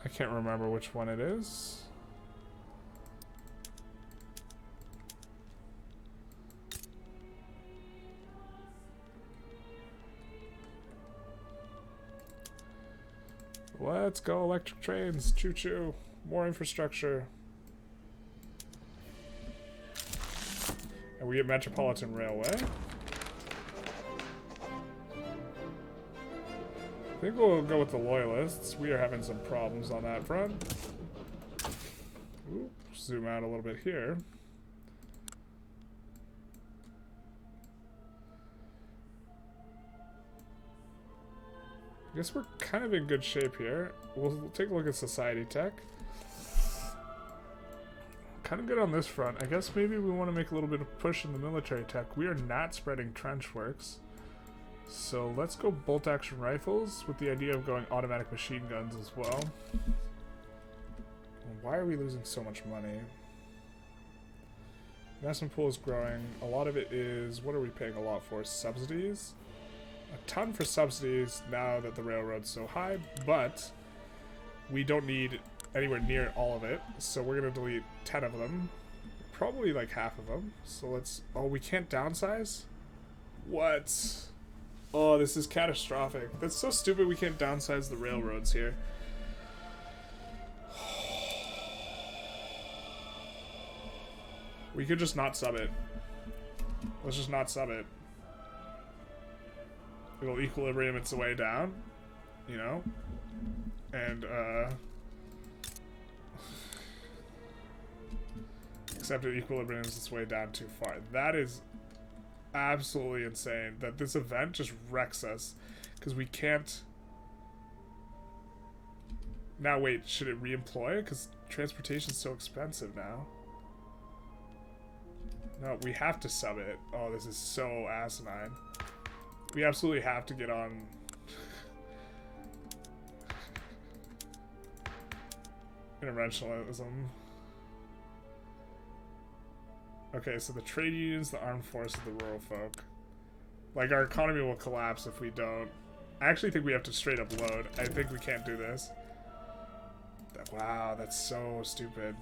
I can't remember which one it is. Let's go electric trains. Choo choo. More infrastructure. And we get Metropolitan Railway. I think we'll go with the Loyalists. We are having some problems on that front. Ooh, zoom out a little bit here. I guess we're kind of in good shape here. We'll take a look at society tech. Kind of good on this front. I guess maybe we want to make a little bit of push in the military tech. We are not spreading trench works. So let's go bolt action rifles with the idea of going automatic machine guns as well. Why are we losing so much money? Investment pool is growing. A lot of it is, what are we paying a lot for? Subsidies? A ton for subsidies now that the railroad's so high, but we don't need anywhere near all of it, so we're going to delete 10 of them. Probably like half of them. So let's... Oh, we can't downsize? What? Oh, this is catastrophic. That's so stupid we can't downsize the railroads here. We could just not sub it. Let's just not sub it. It'll equilibrium its way down, you know? And, except it equilibriums its way down too far. That is absolutely insane that this event just wrecks us. Because we can't... Now wait, should it re-employ? Because transportation's so expensive now. No, we have to sub it. Oh, this is so asinine. We absolutely have to get on... interventionalism. Okay, so the trade unions, the armed forces, the rural folk. Like, our economy will collapse if we don't. I actually think we have to straight up load. I think we can't do this. Wow, that's so stupid.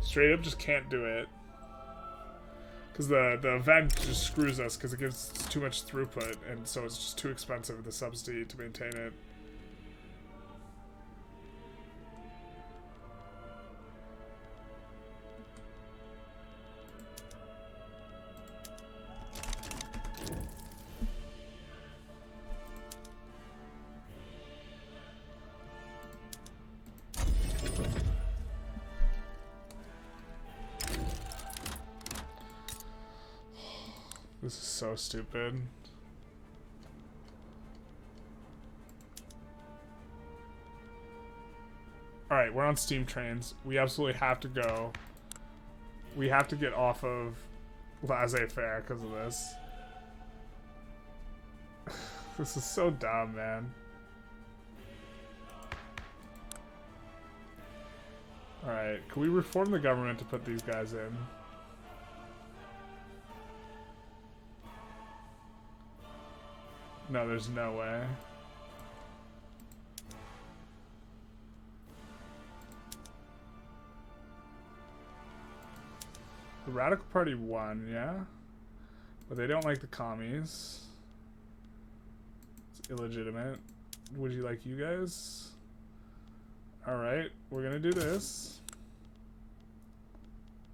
Straight up just can't do it. Because the event just screws us because it gives too much throughput, and so it's just too expensive with the subsidy to maintain it. This is so stupid. Alright, we're on steam trains. We absolutely have to go. We have to get off of laissez-faire because of this. This is so dumb, man. Alright, can we reform the government to put these guys in? No, there's no way. The Radical Party won, yeah? But they don't like the commies. It's illegitimate. Would you like you guys? Alright, we're gonna do this.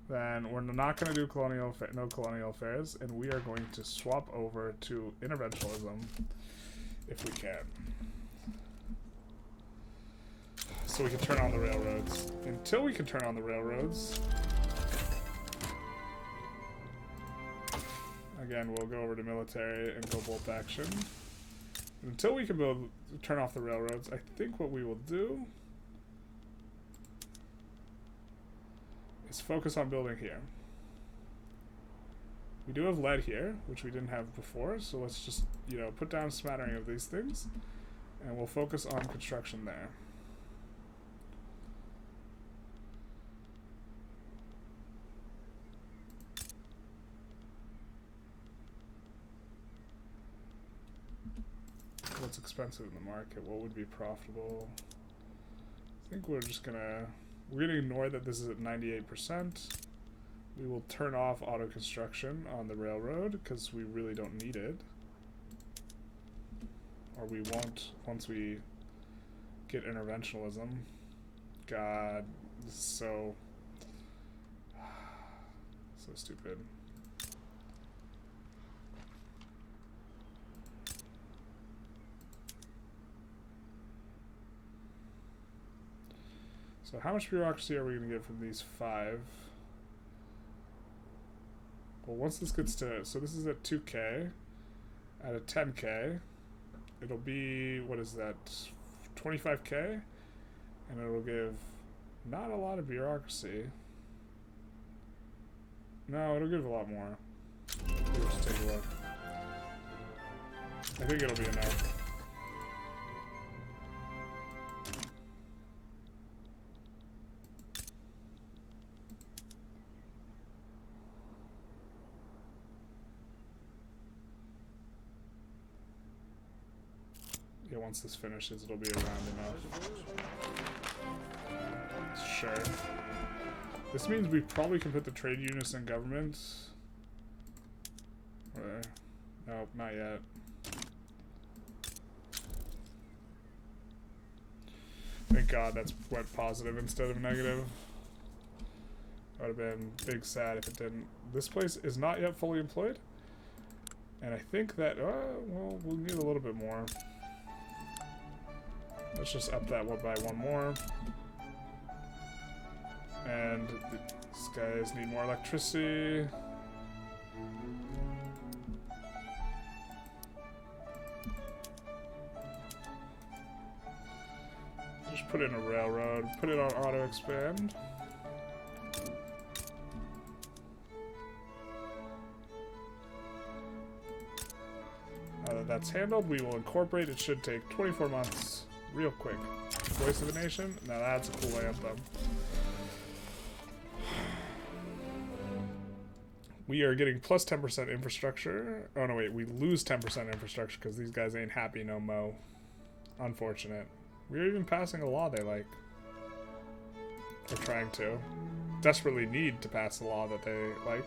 Then we're not going to do no colonial affairs, and we are going to swap over to interventionalism if we can. So we can turn on the railroads. Until we can turn on the railroads, again, we'll go over to military and go bolt action. Until we can turn off the railroads, I think what we will do is focus on building here. We do have lead here, which we didn't have before, so let's just, you know, put down a smattering of these things, and we'll focus on construction there. What's expensive in the market? What would be profitable? I think we're just gonna... We're going to ignore that this is at 98%. We will turn off auto construction on the railroad because we really don't need it. Or we won't once we get interventionalism. God, this is so stupid. So how much bureaucracy are we going to get from these 5? Well, once this gets to... So this is at 2k. At a 10k, it'll be... What is that? 25k? And it'll give not a lot of bureaucracy. No, it'll give a lot more. Let's just take a look. I think it'll be enough. Yeah, once this finishes, it'll be around enough. Sure. This means we probably can put the trade unions in government. Or, nope, not yet. Thank God that's went positive instead of negative. I would have been big sad if it didn't. This place is not yet fully employed. And I think that, well, we'll need a little bit more. Let's just up that one by one more. And these guys need more electricity. Just put in a railroad. Put it on auto expand. that's handled. We will incorporate. It should take 24 months real quick. Voice of a Nation? Now that's a cool anthem. We are getting plus 10% infrastructure. Oh no, wait, we lose 10% infrastructure because these guys ain't happy no mo. Unfortunate. We're even passing a law they like. Or trying to. Desperately need to pass a law that they like.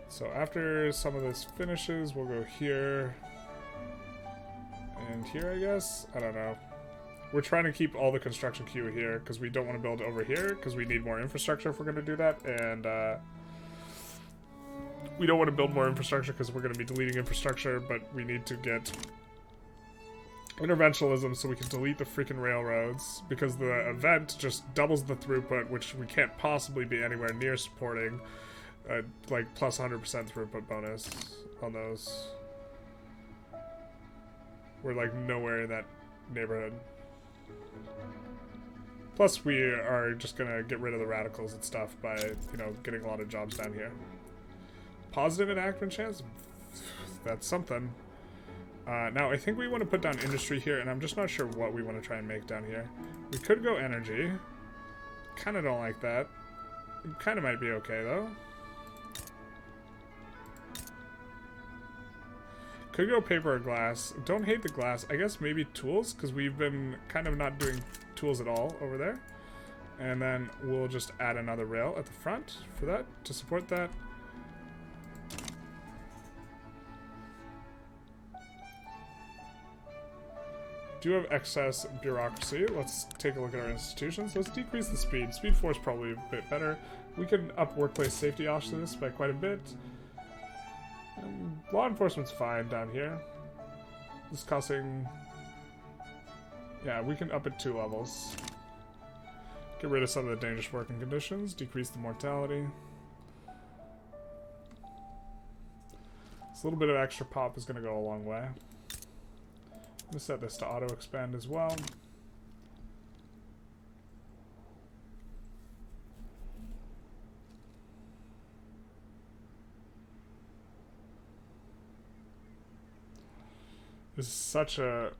So after some of this finishes, we'll go here. And here, I guess? I don't know. We're trying to keep all the construction queue here because we don't want to build over here because we need more infrastructure if we're going to do that. And we don't want to build more infrastructure because we're going to be deleting infrastructure, but we need to get interventionalism so we can delete the freaking railroads because the event just doubles the throughput, which we can't possibly be anywhere near supporting. Like plus 100% throughput bonus on those. We're like nowhere in that neighborhood. Plus, we are just gonna get rid of the radicals and stuff by, you know, getting a lot of jobs down here. Positive enactment chance? That's something. Now, I think we want to put down industry here, and I'm just not sure what we want to try and make down here. We could go energy. Kind of don't like that. It kind of might be okay, though. Could go paper or glass. Don't hate the glass. I guess maybe tools, because we've been kind of not doing tools at all over there. And then we'll just add another rail at the front for that, to support that. Do have excess bureaucracy. Let's take a look at our institutions. Let's decrease the speed. Speed 4 is probably a bit better. We can up workplace safety officers by quite a bit. Law enforcement's fine down here. Discussing... Yeah, we can up it 2 levels. Get rid of some of the dangerous working conditions. Decrease the mortality. This little bit of extra pop is going to go a long way. I'm going to set this to auto-expand as well. This is such a...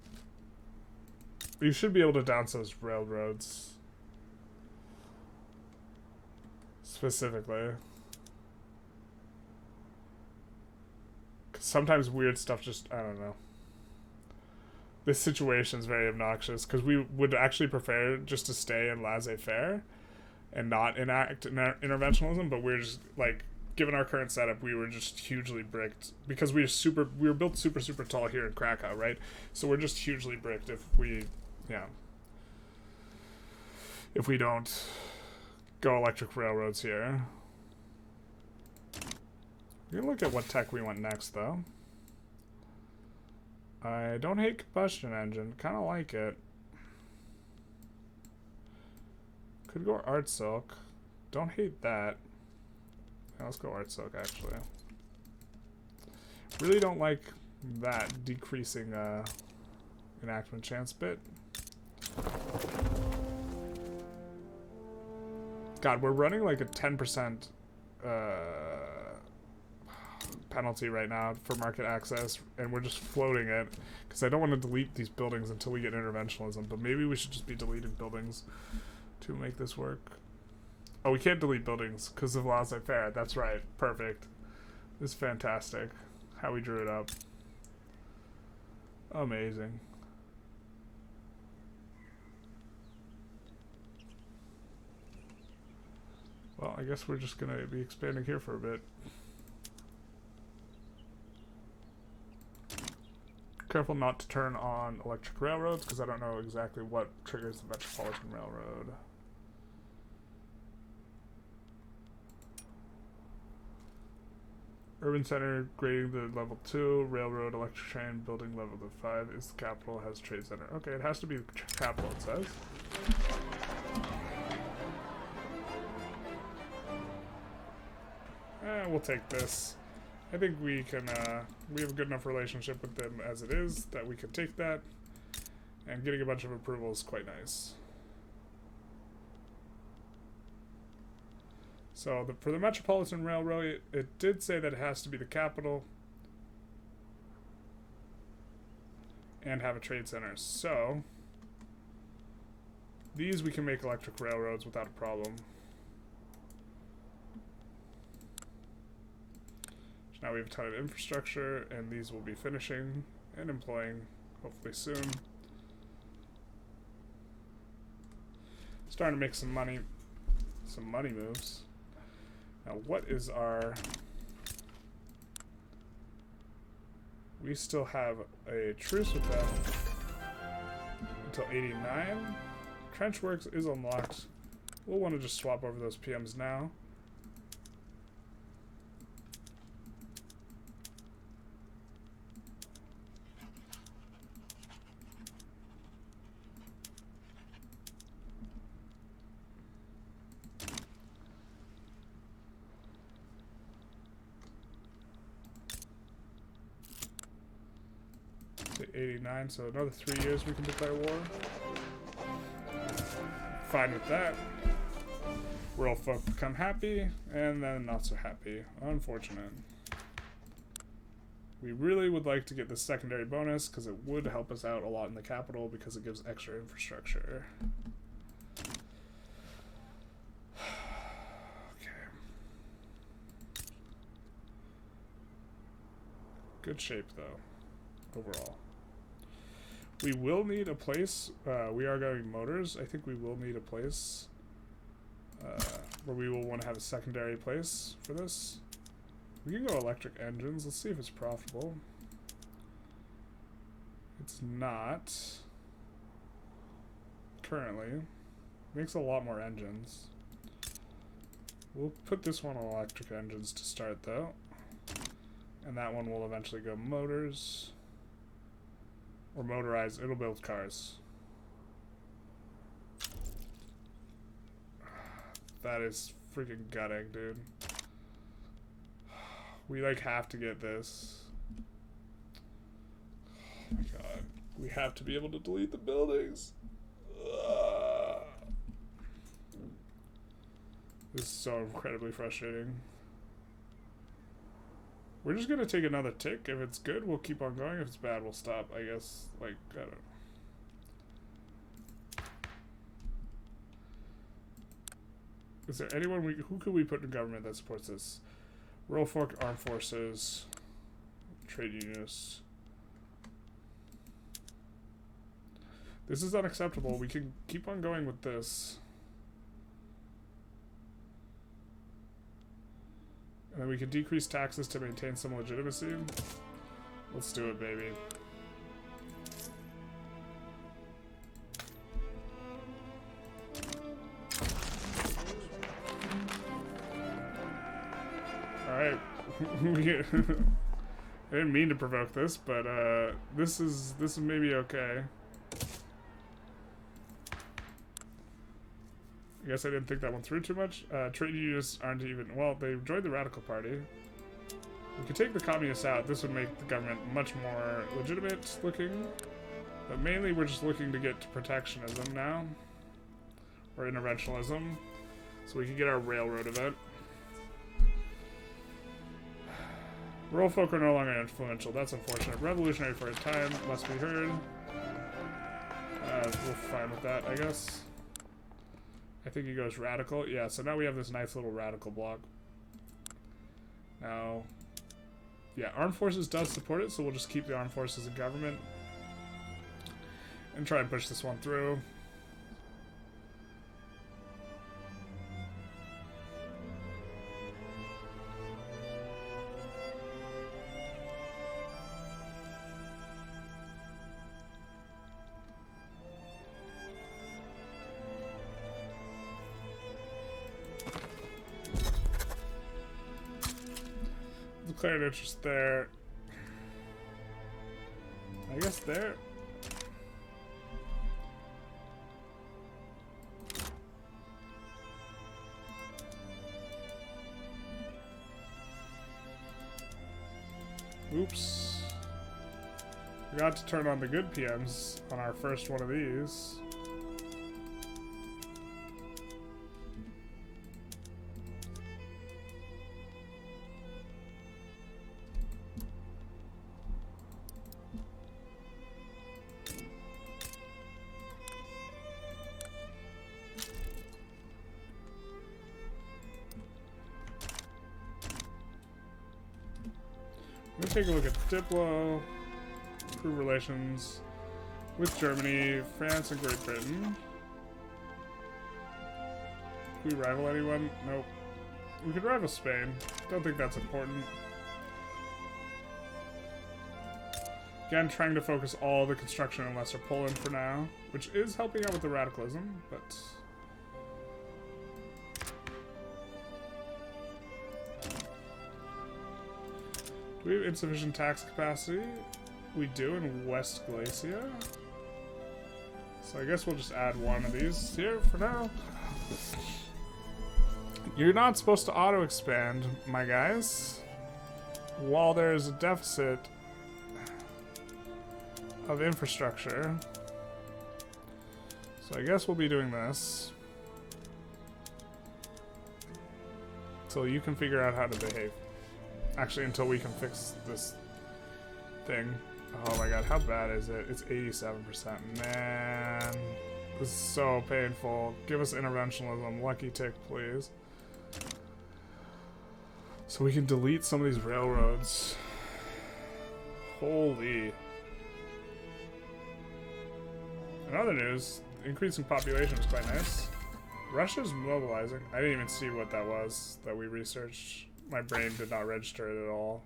You should be able to downsize railroads. Specifically. 'Cause sometimes weird stuff just... I don't know. This situation is very obnoxious, because we would actually prefer just to stay in laissez-faire and not enact interventionalism, but we're just, like... Given our current setup, we were just hugely bricked because we were built super tall here in Krakow, right? So we're just hugely bricked if we, if we don't go electric railroads here. We're gonna look at what tech we want next, though. I don't hate combustion engine, kind of like it. Could go art silk. Don't hate that. Yeah, let's go art silk, actually. Really don't like that decreasing enactment chance bit. God, we're running like a 10% penalty right now for market access, and we're just floating it because I don't want to delete these buildings until we get interventionalism, but maybe we should just be deleting buildings to make this work. Oh, we can't delete buildings because of laissez-faire. That's right. Perfect. This is fantastic. How we drew it up. Amazing. Well, I guess we're just going to be expanding here for a bit. Careful not to turn on electric railroads because I don't know exactly what triggers the Metropolitan Railroad. Urban center grading the level 2, railroad, electric train, building level 5 is the capital, has trade center. Okay, it has to be the capital, it says. We'll take this. I think we can, we have a good enough relationship with them as it is that we can take that. And getting a bunch of approvals is quite nice. So for the Metropolitan Railroad, it did say that it has to be the capital and have a trade center. So these we can make electric railroads without a problem. So now we have a ton of infrastructure, and these will be finishing and employing hopefully soon. Starting to make some money moves. Now what is our... We still have a truce with them until 89. Trench Works is unlocked. We'll want to just swap over those PMs now. To 89, so another 3 years we can declare war. Fine with that. Rural folk become happy, and then not so happy. Unfortunate. We really would like to get this secondary bonus, because it would help us out a lot in the capital, because it gives extra infrastructure. Okay. Good shape, though, overall. We will need a place. We are going motors. I think we will need a place where we will want to have a secondary place for this. We can go electric engines. Let's see if it's profitable. It's not. Currently. Makes a lot more engines. We'll put this one on electric engines to start, though. And that one will eventually go motors. Or motorized, it'll build cars. That is freaking gutting, dude. We like have to get this. Oh my god. We have to be able to delete the buildings. This is so incredibly frustrating. We're just gonna take another tick. If it's good, we'll keep on going. If it's bad, we'll stop, I guess. Like, I don't know. Is there anyone who could we put in government that supports this? Rural folk, armed forces, trade unionists. This is unacceptable. We can keep on going with this. And then we can decrease taxes to maintain some legitimacy. Let's do it, baby. Alright. I didn't mean to provoke this, but this is maybe okay. I guess I didn't think that one through too much. Trade unionists aren't even... Well, they joined the Radical Party. We could take the communists out. This would make the government much more legitimate looking. But mainly we're just looking to get to protectionism now. Or interventionism. So we can get our railroad event. Rural folk are no longer influential. That's unfortunate. Revolutionary for a time. Must be heard. We're fine with that, I guess. I think he goes radical. Yeah, so now we have this nice little radical block. Now, yeah, armed forces does support it, so we'll just keep the armed forces in government. And try and push this one through. Declared interest there. I guess there. Oops. Forgot to turn on the good PMs on our first one of these. We'll take a look at Diplo, improve relations with Germany, France, and Great Britain. Can we rival anyone? Nope. We could rival Spain. Don't think that's important. Again, trying to focus all the construction in Lesser Poland for now, which is helping out with the radicalism, but... Do we have insufficient tax capacity? We do in West Galicia. So I guess we'll just add one of these here for now. You're not supposed to auto-expand, my guys, while there's a deficit of infrastructure. So I guess we'll be doing this until you can figure out how to behave. Actually, until we can fix this thing. Oh my god, how bad is it? It's 87%. Man, this is so painful. Give us interventionism. Lucky tick, please. So we can delete some of these railroads. Holy. In other news, increasing population is quite nice. Russia's mobilizing. I didn't even see what that was that we researched. My brain did not register it at all.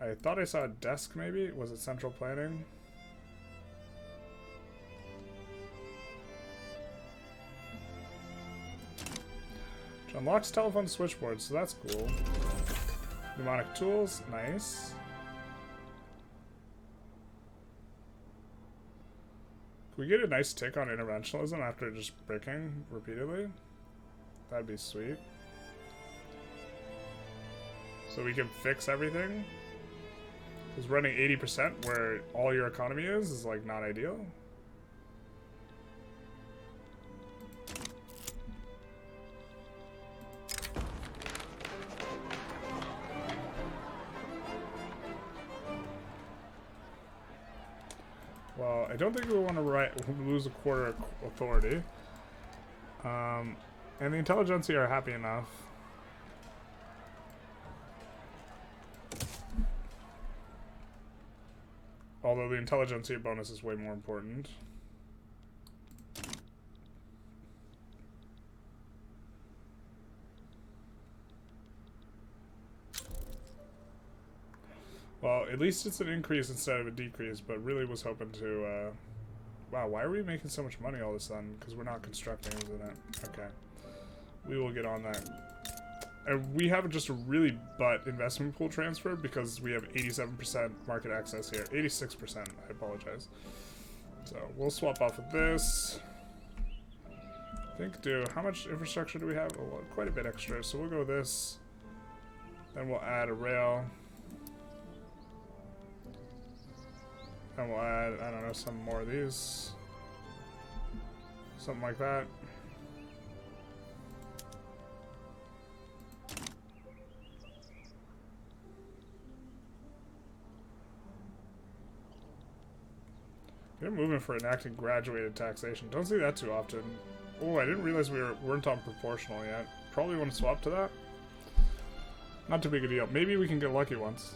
I thought I saw a desk, maybe? Was it central planning? Which unlocks telephone switchboard, so that's cool. Mnemonic tools, nice. Can we get a nice tick on interventionalism after just bricking repeatedly? That'd be sweet. So we can fix everything? Because running 80% where all your economy is like not ideal. Well, I don't think we want to lose a quarter authority. And the Intelligentsia are happy enough. Although the Intelligentsia bonus is way more important. Well, at least it's an increase instead of a decrease, but really was hoping to, wow, why are we making so much money all of a sudden? Because we're not constructing, isn't it? Okay. We will get on that. And we have just a really butt investment pool transfer because we have 87% market access here. 86%, I apologize. So we'll swap off with this. I think, how much infrastructure do we have? Oh, well, quite a bit extra. So we'll go with this. Then we'll add a rail. And we'll add, I don't know, some more of these. Something like that. They're moving for enacting graduated taxation. Don't see that too often. Oh, I didn't realize we weren't on proportional yet. Probably want to swap to that. Not too big a deal. Maybe we can get lucky once.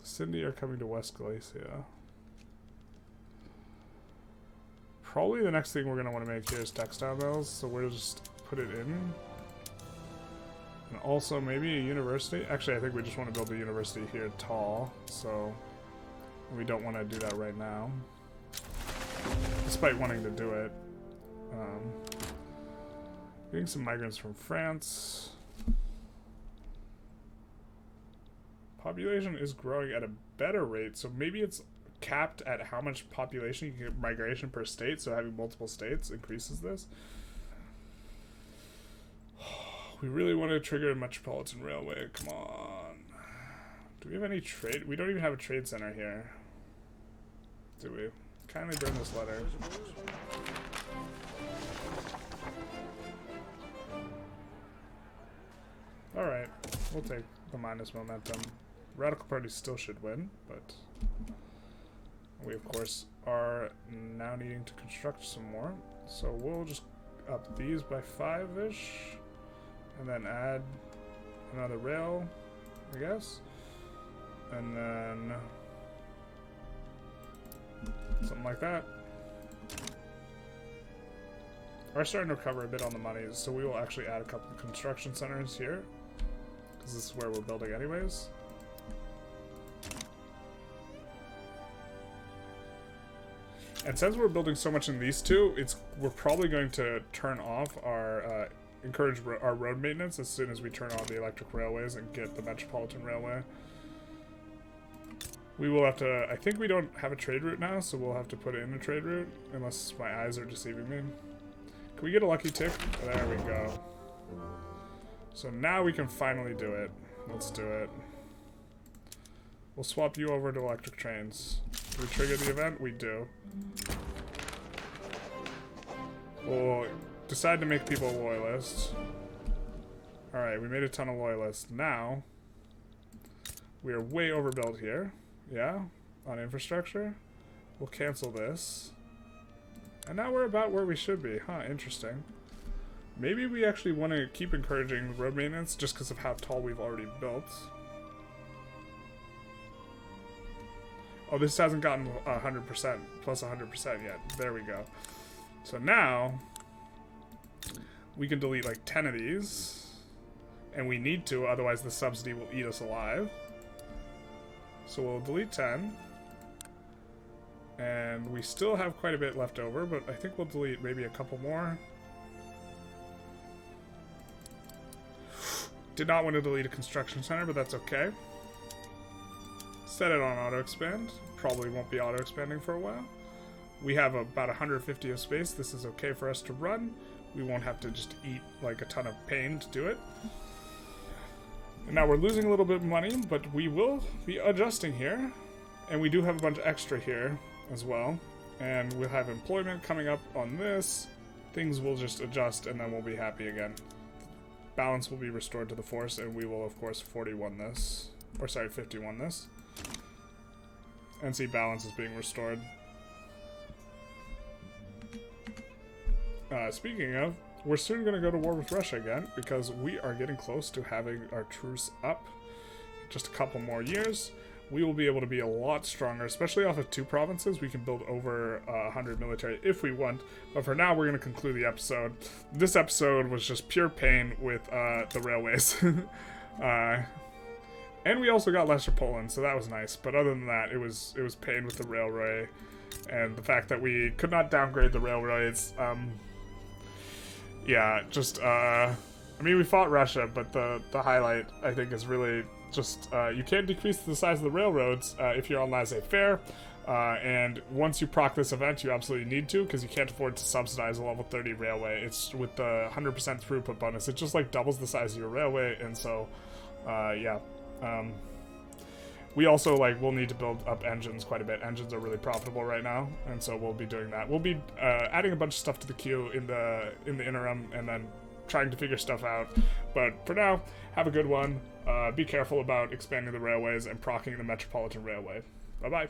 Cindy are coming to West Galicia. Probably the next thing we're going to want to make here is textile mills, so we'll just put it in. And also maybe a university. Actually, I think we just want to build a university here tall, so we don't want to do that right now. Despite wanting to do it. Getting some migrants from France. Population is growing at a better rate, so maybe it's capped at how much population you can get migration per state, so having multiple states increases this. We really want to trigger a Metropolitan Railway, come on. Do we have any trade? We don't even have a trade center here. Do we? Kindly burn this letter. Alright, we'll take the minus momentum. Radical Party still should win, but We, of course, are now needing to construct some more. So we'll just up these by 5-ish. And then add another rail, I guess. And then something like that. We're starting to recover a bit on the money, so we will actually add a couple of construction centers here. Because this is where we're building anyways. And since we're building so much in these two, we're probably going to turn off our, encourage our road maintenance as soon as we turn on the electric railways and get the Metropolitan Railway. We will have to, I think we don't have a trade route now, so we'll have to put in a trade route, unless my eyes are deceiving me. Can we get a lucky tick? There we go. So now we can finally do it. Let's do it. We'll swap you over to electric trains. Do we trigger the event? We do. We'll decide to make people loyalists. Alright, we made a ton of loyalists. Now, we are way overbuilt here. Yeah? On infrastructure. We'll cancel this. And now we're about where we should be. Huh, interesting. Maybe we actually want to keep encouraging road maintenance just because of how tall we've already built. Oh, this hasn't gotten 100%, plus 100% yet. There we go. So now, we can delete like 10 of these. And we need to, otherwise the subsidy will eat us alive. So we'll delete 10. And we still have quite a bit left over, but I think we'll delete maybe a couple more. Did not want to delete a construction center, but that's okay. Set it on auto-expand. Probably won't be auto-expanding for a while. We have about 150 of space. This is okay for us to run. We won't have to just eat like a ton of pain to do it. And now we're losing a little bit of money, but we will be adjusting here. And we do have a bunch extra here as well. And we'll have employment coming up on this. Things will just adjust and then we'll be happy again. Balance will be restored to the force and we will of course 41 this. Or sorry, 51 this. And see balance is being restored. Speaking of, we're soon going to go to war with Russia again because we are getting close to having our truce up. Just a couple more years. We will be able to be a lot stronger, especially off of 2 provinces. We can build over 100 military if we want. But for now, we're going to conclude the episode. This episode was just pure pain with the railways. And we also got Lesser Poland, so that was nice. But other than that, it was pain with the railway. And the fact that we could not downgrade the railroads. Yeah, just, I mean, we fought Russia, but the highlight, I think, is really just, you can't decrease the size of the railroads if you're on laissez-faire. And once you proc this event, you absolutely need to, because you can't afford to subsidize a level 30 railway. It's with the 100% throughput bonus. It just, like, doubles the size of your railway, and so, yeah. We also, like, will need to build up engines quite a bit. Engines are really profitable right now, and so we'll be doing that. We'll be adding a bunch of stuff to the queue in the interim, and then trying to figure stuff out. But for now, have a good one. Be careful about expanding the railways and proccing the Metropolitan Railway. Bye-bye.